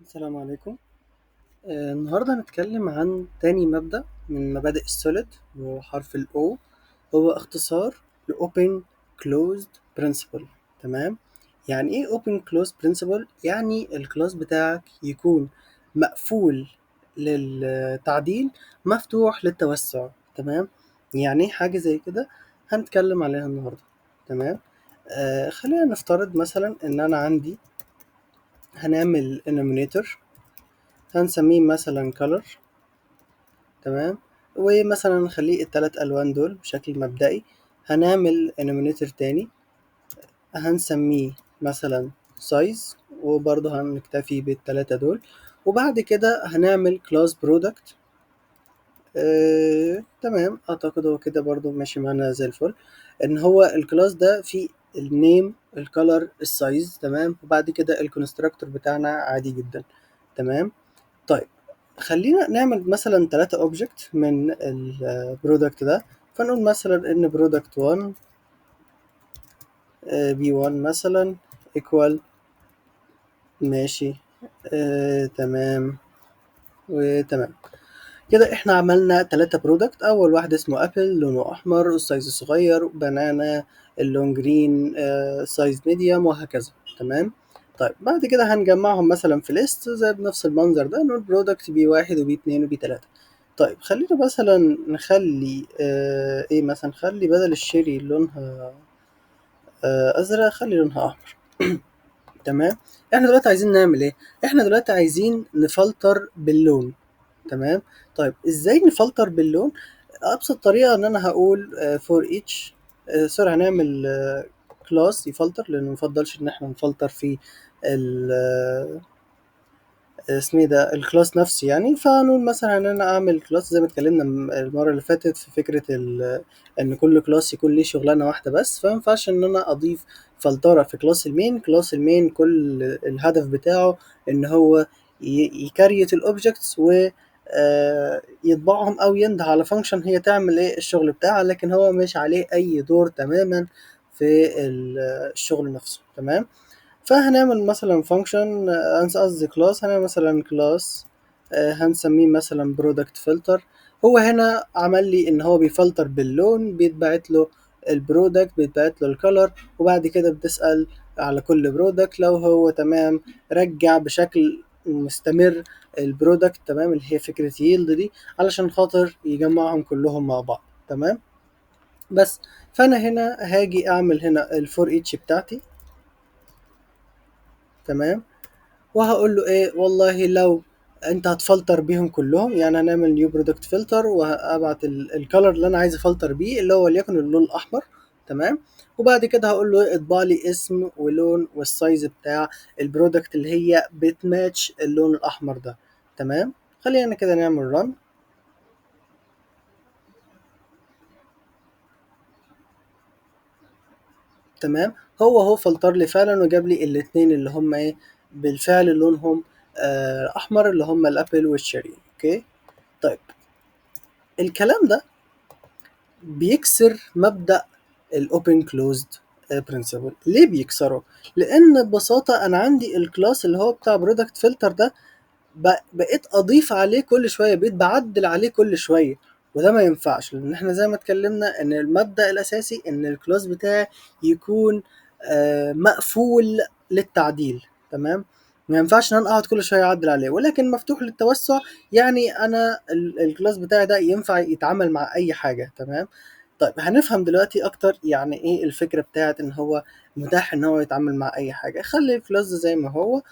السلام عليكم. النهاردة هنتكلم عن تاني مبدأ من مبادئ السوليد وهو حرف ال O. هو اختصار ل Open Closed Principle. تمام. يعني ايه Open Closed Principle؟ يعني الكلاس بتاعك يكون مقفول للتعديل، مفتوح للتوسع. تمام. يعني ايه حاجة زي كده؟ هنتكلم عليها النهاردة. تمام. خلينا نفترض مثلا ان انا عندي، هنعمل enumerator، هنسميه مثلا color. تمام. ومثلا نخليه التلات ألوان دول بشكل مبدئي. هنعمل انومينيتور تاني هنسميه مثلا size، وبرضه هنكتفي بالتلاتة دول. وبعد كده هنعمل class product. تمام، أعتقد هو كده برضه ماشي معانا زي الفل. إن هو الكلاس ده فيه النيم، الكالر، السايز. تمام. وبعد كده الكونستراكتور بتاعنا عادي جدا. تمام. طيب، خلينا نعمل مثلا 3 اوبجكت من البرودكت ده. فنقول مثلا ان برودكت 1 بي 1 مثلا equal. ماشي. تمام وتمام. كده احنا عملنا 3 برودكت. اول واحد اسمه ابل، لونه احمر، السايز صغير، بنانا اللون جرين، سايز ميديوم، وهكذا. تمام. طيب بعد كده هنجمعهم مثلا في ليست زي بنفس المنظر ده، نقول برودكت بي واحد وبي اتنين وبي تلاتة. طيب خلينا مثلا نخلي ايه، مثلا خلي بدل الشيري لونها ازرق، خلي لونها احمر. تمام. احنا دلوقتي عايزين نعمل ايه؟ احنا دلوقتي عايزين نفلتر باللون. تمام. طيب ازاي نفلتر باللون؟ ابسط طريقه ان انا هقول فور each. سوري، هنعمل كلاس يفلتر، لانه مفضلش ان احنا نفلتر في ال اسمه إيه ده، الكلاس نفسه يعني. فنقول مثلا ان انا اعمل كلاس زي ما اتكلمنا المره اللي فاتت في فكره ان كل كلاس يكون ليه شغلانه واحده بس. فما ينفعش ان انا اضيف فلتره في كلاس المين. كلاس المين كل الهدف بتاعه ان هو يكريت الاوبجكتس و يطبعهم او ينده على فانكشن هي تعمل ايه الشغل بتاعها، لكن هو مش عليه اي دور تماما في الشغل نفسه. تمام. فهنعمل مثلا فانكشن، قصدي كلاس، هنعمل مثلا كلاس هنسميه مثلا برودكت فلتر. هو هنا عمل لي ان هو بيفلتر باللون، بيتبعت له البرودكت، بيتبعت له الكولر، وبعد كده بتسأل على كل برودكت لو هو تمام، رجع بشكل مستمر البرودكت. تمام، اللي هي فكرة ييلد دي، علشان خاطر يجمعهم كلهم مع بعض. تمام. بس فانا هنا هاجي اعمل هنا الفور اتش بتاعتي. تمام. وهقول له ايه، والله لو انت هتفلتر بيهم كلهم، يعني هنعمل نيو برودكت فلتر، وهبعت الكالر اللي انا عايز افلتر بيه اللي هو وليكن اللون الاحمر. تمام. وبعد كده هقول له اطبع لي اسم ولون والسايز بتاع البرودكت اللي هي بتماتش اللون الاحمر ده. تمام. خلينا كده نعمل رن. تمام. هو فلتر لي فعلا وجاب لي الاتنين اللي هم ايه، بالفعل لونهم احمر، اللي هم الابل والشيري. اوكي. طيب، الكلام ده بيكسر مبدأ الاوبن كلوزد برنسبل. ليه بيكسره؟ لان ببساطة انا عندي الكلاس اللي هو بتاع برودكت فلتر ده، بقيت اضيف عليه كل شوية، بقيت بعدل عليه كل شوية. وده ما ينفعش، لان احنا زي ما اتكلمنا ان المبدأ الاساسي ان الكلاس بتاعي يكون مقفول للتعديل. تمام. ما ينفعش ان انا اقعد كل شويه اعدل عليه، ولكن مفتوح للتوسع. يعني انا الكلاس بتاعي ده ينفع يتعامل مع اي حاجه. تمام. طيب هنفهم دلوقتي اكتر يعني ايه الفكره بتاعت ان هو متاح ان هو يتعامل مع اي حاجه. خلي الكلاس ده زي ما هو.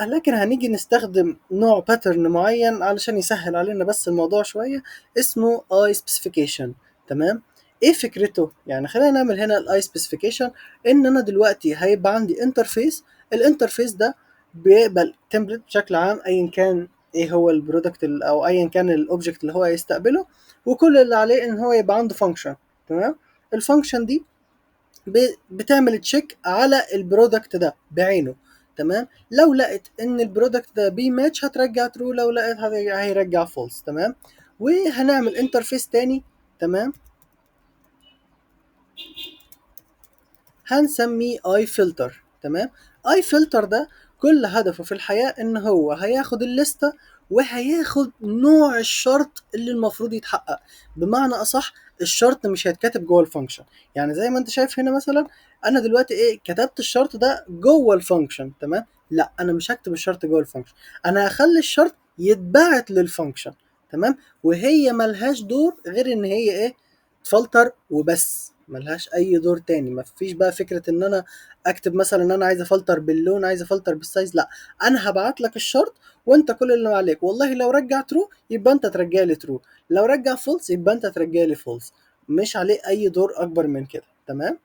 لكن هنيجي نستخدم نوع باترن معين علشان يسهل علينا بس الموضوع شويه، اسمه اي سبيسيفيكيشن. تمام. ايه فكرته؟ يعني خلينا نعمل هنا الاي سبيسيفيكيشن. ان انا دلوقتي هيبقى عندي انترفيس، الانترفيس ده بيقبل تمبلت بشكل عام ايا كان ايه هو البرودكت او ايا كان الاوبجكت اللي هو هيستقبله. وكل اللي عليه ان هو يبقى عنده فانكشن. تمام. الفانكشن دي بتعمل تشيك على البرودكت ده بعينه. تمام. لو لقيت ان البرودكت ده بي ماتش هترجع ترو، لو لقيت هيرجع فولس. تمام. وهنعمل انترفيس تاني. تمام. هنسميه اي فلتر. تمام. اي فلتر ده كل هدفه في الحياة ان هو هياخد الليستة وهياخد نوع الشرط اللي المفروض يتحقق. بمعنى اصح الشرط مش هيتكتب جوه الفانكشن. يعني زي ما انت شايف هنا مثلا انا دلوقتي ايه كتبت الشرط ده جوه الفانكشن، تمام؟ لا انا مش هكتب الشرط جوه الفانكشن، انا هخلي الشرط يتبعت للفانكشن، تمام؟ وهي ملهاش دور غير ان هي ايه تفلتر وبس، ملهاش اي دور تاني. مفيش بقى فكرة ان انا اكتب مثلا ان انا عايز افلتر باللون، عايز افلتر بالسايز، لا انا هبعت لك الشرط وانت كل اللي عليك والله لو رجع ترو يبقى انت ترجع لي ترو، لو رجع فولس يبقى انت ترجع لي فولس، مش عليه اي دور اكبر من كده، تمام؟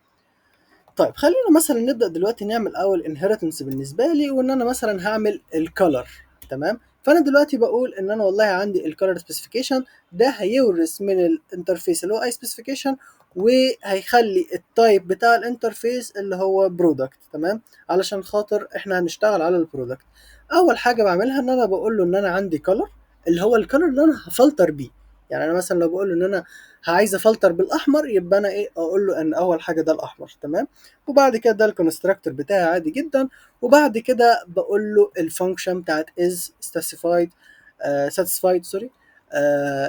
طيب خلينا مثلا نبدا دلوقتي نعمل اول انهيرتنس بالنسبه لي، وان انا مثلا هعمل الكالر، تمام؟ فانا دلوقتي بقول ان انا والله عندي الكالر سبيسيفيكيشن ده هيورث من الانترفيس اللي هو اي سبيسيفيكيشن، وهيخلي التايب بتاع الانترفيس اللي هو برودكت، تمام؟ علشان خاطر احنا هنشتغل على البرودكت. اول حاجه بعملها ان انا بقول له ان انا عندي كالر اللي هو الكالر اللي انا هفلتر بيه. يعني انا مثلا لو بقول له ان انا عايز افلتر بالاحمر يبقى انا ايه اقول له ان اول حاجه ده الاحمر، تمام؟ وبعد كده ده الكونستراكتور بتاعي عادي جدا، وبعد كده بقول له الفانكشن بتاعت is satisfied satisfied سوري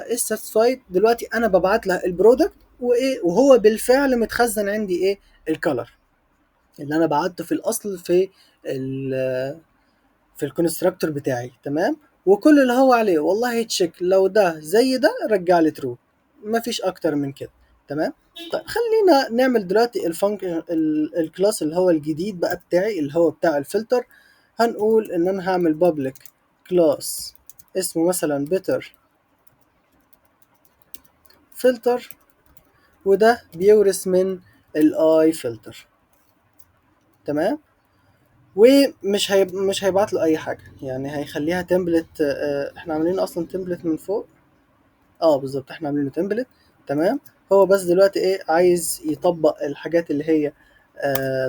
is satisfied. دلوقتي انا ببعت لها البرودكت وايه وهو بالفعل متخزن عندي ايه الكالر اللي انا بعته في الاصل في الكونستراكتور بتاعي، تمام؟ وكل اللي هو عليه والله تشيك لو ده زي ده رجع لي ترو، مفيش اكتر من كده، تمام؟ طيب خلينا نعمل دلوقتي الفانكشن الكلاس اللي هو الجديد بقى بتاعي اللي هو بتاع الفلتر. هنقول ان انا هعمل بابليك كلاس اسمه مثلا better filter، وده بيورث من الاي فلتر، تمام؟ مش هيبعت له اي حاجه، يعني هيخليها تمبلت. احنا عاملين اصلا تمبلت من فوق، اه بالظبط احنا عاملينه تمبلت، تمام؟ هو بس دلوقتي ايه عايز يطبق الحاجات اللي هي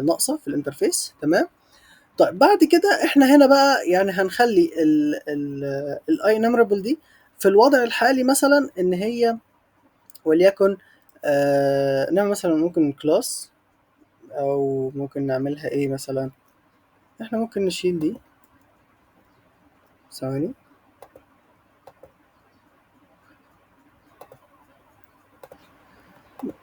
ناقصه في الانترفيس، تمام؟ طيب بعد كده احنا هنا بقى يعني هنخلي الاي نمربل دي في الوضع الحالي مثلا ان هي وليكن نعمل مثلا ممكن كلاس، او ممكن نعملها ايه مثلا، احنا ممكن نشيل دي ثواني.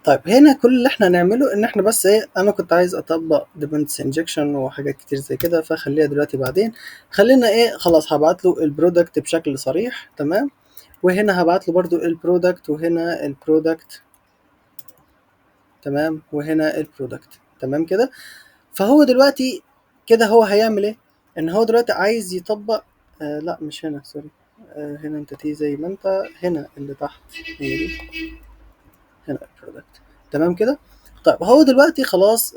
طيب هنا كل اللي احنا هنعمله ان احنا بس ايه انا كنت عايز اطبق dependency injection وحاجات كتير زي كده فخليها دلوقتي بعدين. خلينا ايه خلاص هبعت له البرودكت بشكل صريح، تمام؟ وهنا هبعت له برضو البرودكت وهنا البرودكت، تمام؟ وهنا البرودكت، تمام كده؟ فهو دلوقتي كده هو هيعمل ايه ان هو دلوقتي عايز يطبق لا مش هنا سوري، هنا انت تيجي زي ما انت هنا اللي تحت، هي دي هنا البرودكت، تمام كده؟ طيب هو دلوقتي خلاص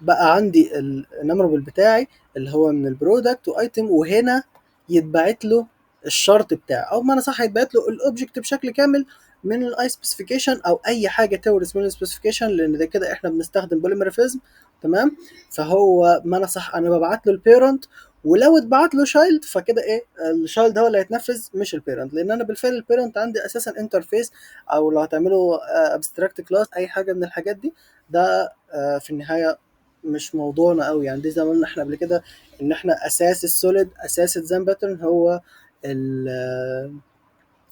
بقى عندي النمربل بتاعي اللي هو من البرودكت وايتم، وهنا يتبعت له الشرط بتاعه، او ما انا صح يتبعت له الاوبجكت بشكل كامل من الاي سبيسيفيكيشن او اي حاجه تورث من السبيسيفيكيشن، لان ده كده احنا بنستخدم بوليمورفيزم، تمام؟ فهو ما انا صح انا ببعت له البيرنت، ولو اتبعت له شايلد فكده ايه الشايلد هو اللي هيتنفذ مش البيرنت، لان انا بالفعل البيرنت عندي اساسا انترفيس، او لو هتعملوا ابستراكت كلاس اي حاجه من الحاجات دي، ده في النهايه مش موضوعنا قوي. يعني دي زي ما قلنا احنا قبل كده ان احنا اساس السوليد اساس الزام باترن هو ال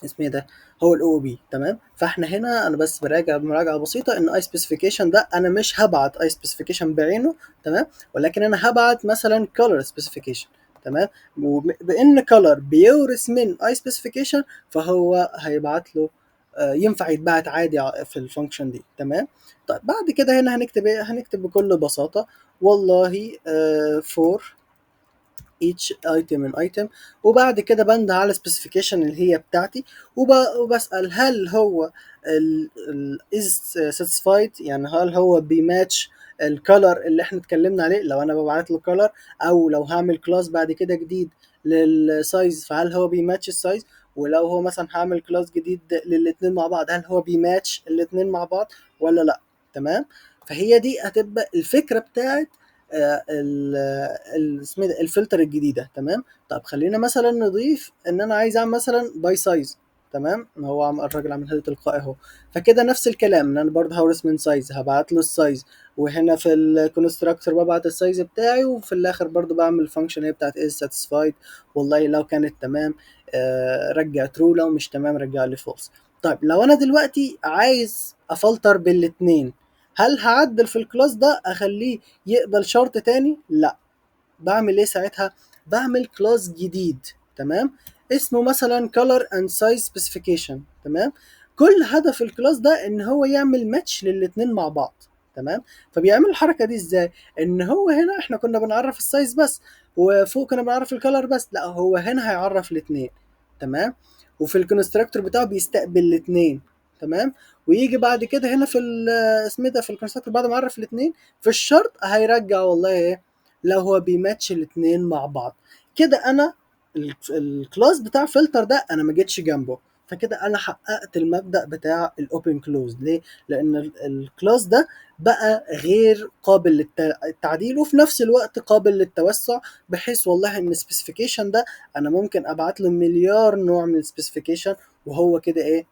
اسمه ايه ده هو الاو او بي، تمام؟ فاحنا هنا انا بس براجع مراجعه بسيطه ان اي سبيسيفيكيشن ده انا مش هبعت اي سبيسيفيكيشن بعينه، تمام؟ ولكن انا هبعت مثلا color سبيسيفيكيشن، تمام؟ وبان color بيورث من اي سبيسيفيكيشن فهو هيبعت له ينفع يتبعت عادي في الفانكشن دي، تمام؟ طيب بعد كده هنا هنكتب ايه هنكتب بكل بساطه والله for each item in item، وبعد كده بند على specification اللي هي بتاعتي، وبسأل هل هو is satisfied، يعني هل هو بيماتش الكالر اللي احنا اتكلمنا عليه لو انا ببعت له كالر، او لو هعمل كلاس بعد كده جديد للسايز فهل هو بيماتش السايز، ولو هو مثلا هعمل كلاس جديد للاتنين مع بعض هل هو بيماتش الاتنين مع بعض ولا لا، تمام؟ فهي دي هتبقى الفكرة بتاعت اسمه ده الفلتر الجديده، تمام؟ طب خلينا مثلا نضيف ان انا عايز اعمل مثلا باي سايز، تمام؟ ما هو الراجل عاملها لي تلقائي اهو. فكده نفس الكلام ان انا برضه هورث من سايز هبعت له السايز وهنا في الكونستراكتور ببعت السايز بتاعي، وفي الاخر برضو بعمل الفانكشن هي بتاعت is satisfied. والله لو كانت تمام رجع true، لو مش تمام رجع لي false. طيب لو انا دلوقتي عايز افلتر بالاتنين، هل هعدل في الكلاس ده اخليه يقبل شرط تاني؟ لا. بعمل ايه ساعتها؟ بعمل كلاس جديد، تمام، اسمه مثلا color and size specification. تمام. كل هدف الكلاس ده ان هو يعمل ماتش للاتنين مع بعض. تمام. فبيعمل الحركه دي ازاي؟ ان هو هنا احنا كنا بنعرف السايز بس، وفوق كنا بنعرف الكالر بس، لا هو هنا هيعرف الاتنين. تمام. وفي الكونستراكتور بتاعه بيستقبل الاتنين. تمام. ويجي بعد كده هنا في اسمه ده في الكونستراكتور بعد ما عرف الاتنين، في الشرط هيرجع والله ايه لو هو بيماتش الاتنين مع بعض. كده انا الكلاس بتاع فلتر ده انا ما جيتش جنبه، فكده انا حققت المبدأ بتاع الاوبن كلوز. ليه؟ لان الكلاس ده بقى غير قابل للتعديل، وفي نفس الوقت قابل للتوسع، بحيث والله ان السبيسيفيكيشن ده انا ممكن ابعت له مليار نوع من السبيسيفيكيشن، وهو كده ايه،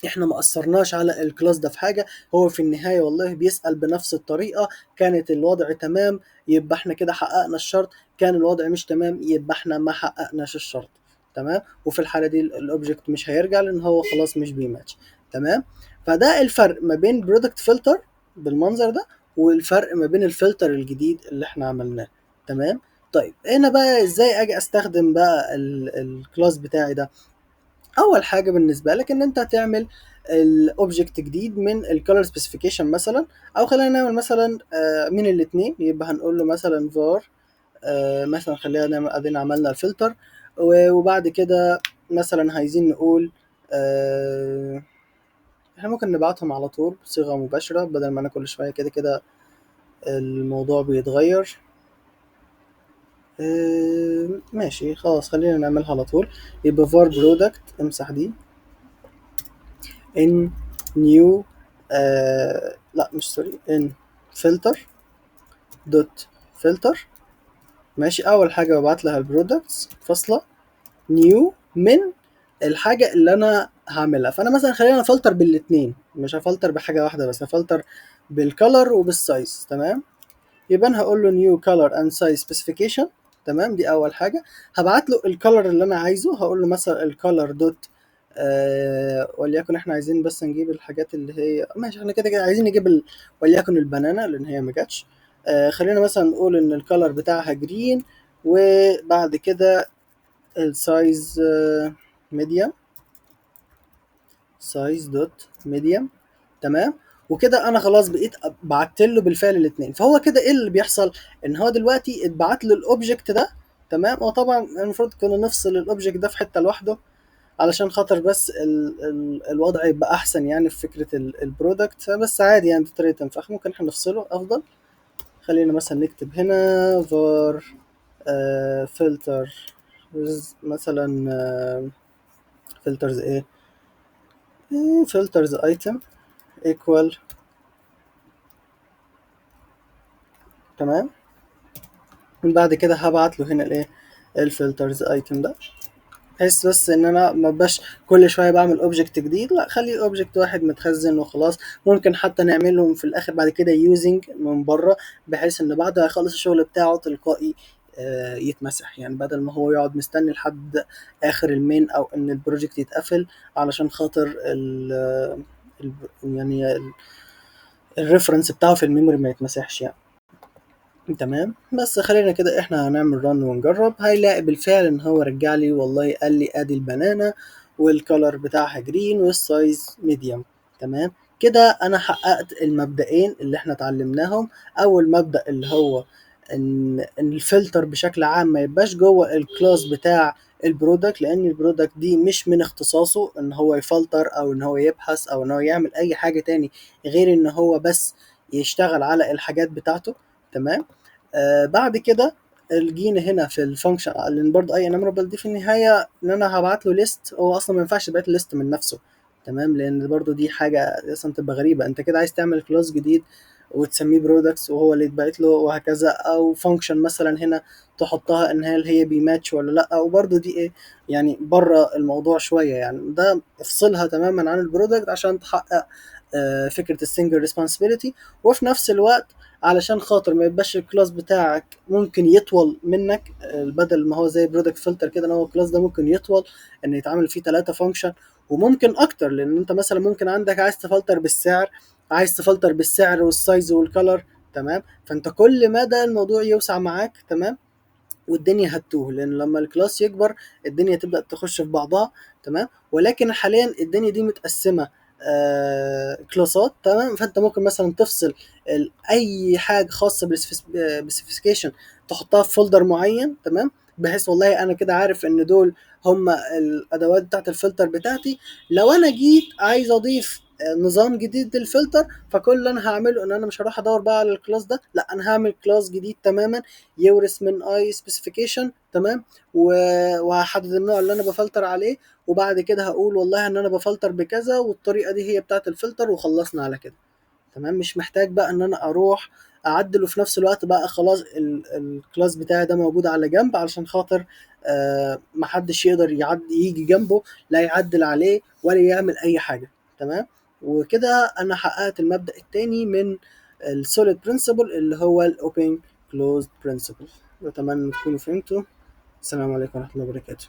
احنا ما اثرناش على الكلاس ده في حاجه. هو في النهايه والله بيسال بنفس الطريقه، كانت الوضع تمام يبقى احنا كده حققنا الشرط، كان الوضع مش تمام يبقى احنا ما حققناش الشرط. تمام. وفي الحاله دي الاوبجكت مش هيرجع لان هو خلاص مش بيماتش. تمام. فده الفرق ما بين برودكت فلتر بالمنظر ده، والفرق ما بين الفلتر الجديد اللي احنا عملناه. تمام. طيب هنا بقى ازاي اجي استخدم بقى الكلاس بتاعي ده؟ اول حاجه بالنسبه لك ان انت هتعمل الاوبجكت جديد من الكالر سبيسيفيكيشن مثلا، او خلينا نعمل مثلا من الاثنين. يبقى هنقول له مثلا var مثلا، خلينا نعمل ادينا عملنا الفلتر، وبعد كده مثلا عايزين نقول احنا ممكن نبعتهم على طول بصيغه مباشره بدل ما انا كل شويه كده كده الموضوع بيتغير. ماشي خلاص خلينا نعملها على طول. يبقى var product، امسح دي، in new لا مش سوري in filter دوت filter. ماشي. اول حاجه ببعت لها البرودكتس فاصله new من الحاجه اللي انا هعملها. فانا مثلا خلينا افلتر بالاثنين، مش هفلتر بحاجه واحده بس، هفلتر بالكالر وبالسايز. تمام. يبقى انا هقول له new color and size specification. تمام. دي اول حاجه. هبعت له الكالر اللي انا عايزه، هقول له مثلا الكالر دوت وليكن احنا عايزين بس نجيب الحاجات اللي هي ماشي، احنا كده كده عايزين نجيب وليكن البنانا لان هي ما جاتش. خلينا مثلا نقول ان الكالر بتاعها جرين، وبعد كده السايز ميديم، سايز دوت ميديم. تمام. وكده انا خلاص بقيت بعت له بالفعل الاثنين. فهو كده ايه اللي بيحصل؟ ان هو دلوقتي اتبعت له الاوبجكت ده. تمام. وطبعا المفروض كنا نفصل الاوبجكت ده في حته لوحده علشان خاطر بس الوضع يبقى احسن يعني في فكره البرودكت. بس عادي يعني دي طريقه تنفع، ممكن احنا نفصله افضل. خلينا مثلا نكتب هنا var filter مثلا filters ايه filters item equal. تمام. من بعد كده هبعت له هنا الايه الفلترز ايتم ده، بحيث بس ان انا ما بقاش كل شويه بعمل اوبجكت جديد، لا خلي اوبجكت واحد متخزن وخلاص. ممكن حتى نعملهم في الاخر بعد كده يوزنج من بره، بحيث ان بعد ما يخلص الشغل بتاعه تلقائي يتمسح، يعني بدل ما هو يقعد مستني لحد اخر المين او ان البروجكت يتقفل علشان خاطر ال يعني الريفرنس بتاعه في الميموري ما يتمسحش يعني. تمام. بس خلينا كده احنا هنعمل رن ونجرب. هيلاقي بالفعل ان هو رجع لي والله قال لي ادي البنانا والكالر بتاعها جرين والسايز ميديوم. تمام. كده انا حققت المبدئين اللي احنا اتعلمناهم. اول مبدأ اللي هو ان الفلتر بشكل عام ما يبقاش جوه الكلاس بتاع البرودكت، لان البرودكت دي مش من اختصاصه ان هو يفلتر او ان هو يبحث او ان هو يعمل اي حاجة تاني غير ان هو بس يشتغل على الحاجات بتاعته. تمام. بعد كده جينا هنا في الفانكشن، لان برضه اي انامربل دي في النهايه ان انا هبعت له ليست، هو اصلا ما ينفعش يبعت ليست من نفسه. تمام. لان برضه دي حاجه اصلا تبقى غريبه، انت كده عايز تعمل كلاس جديد وتسميه برودكتس وهو اللي يتبعت له وهكذا، او فانكشن مثلا هنا تحطها ان هي بيماتش ولا لا، وبرضه دي ايه يعني بره الموضوع شويه، يعني ده افصلها تماما عن البرودكت عشان تحقق فكره السنجل ريسبونسبيلتي، وفي نفس الوقت علشان خاطر ما يبقاش الكلاس بتاعك ممكن يطول منك، بدل ما هو زي برودكت فلتر كده، ان هو الكلاس ده ممكن يطول ان يتعمل فيه 3 فانكشن وممكن اكتر، لان انت مثلا ممكن عندك عايز تفلتر بالسعر، عايز تفلتر بالسعر والسايز والكلر، تمام. فانت كل مدى الموضوع يوسع معاك، تمام، والدنيا هتتوه، لان لما الكلاس يكبر الدنيا تبدا تخش في بعضها، تمام. ولكن حاليا الدنيا دي متقسمه كلاسات، تمام. فانت ممكن مثلا تفصل اي حاجه خاصه بالسبيسيفيكيشن تحطها في فولدر معين، تمام، بحيث والله انا كده عارف ان دول هم الادوات بتاعت الفلتر بتاعتي. لو انا جيت عايز اضيف نظام جديد للفلتر، فكل اللي انا هعمله ان انا مش هروح ادور بقى على الكلاس ده، لا انا هعمل كلاس جديد تماما يورث من اي سبيسيفيكيشن، تمام. وهحدد النوع اللي انا بفلتر عليه، وبعد كده هقول والله ان انا بفلتر بكذا والطريقه دي هي بتاعه الفلتر، وخلصنا على كده، تمام. مش محتاج بقى ان انا اروح اعدل، وفي نفس الوقت بقى خلاص الكلاس بتاعي ده موجود على جنب علشان خاطر محدش يقدر يعدي يجي جنبه، لا يعدل عليه ولا يعمل اي حاجه، تمام. وكده انا حققت المبدأ التاني من السوليد برنسبل اللي هو الاوبن كلوزد برنسبل. اتمنى تكونوا فهمتوا. السلام عليكم ورحمه الله وبركاته.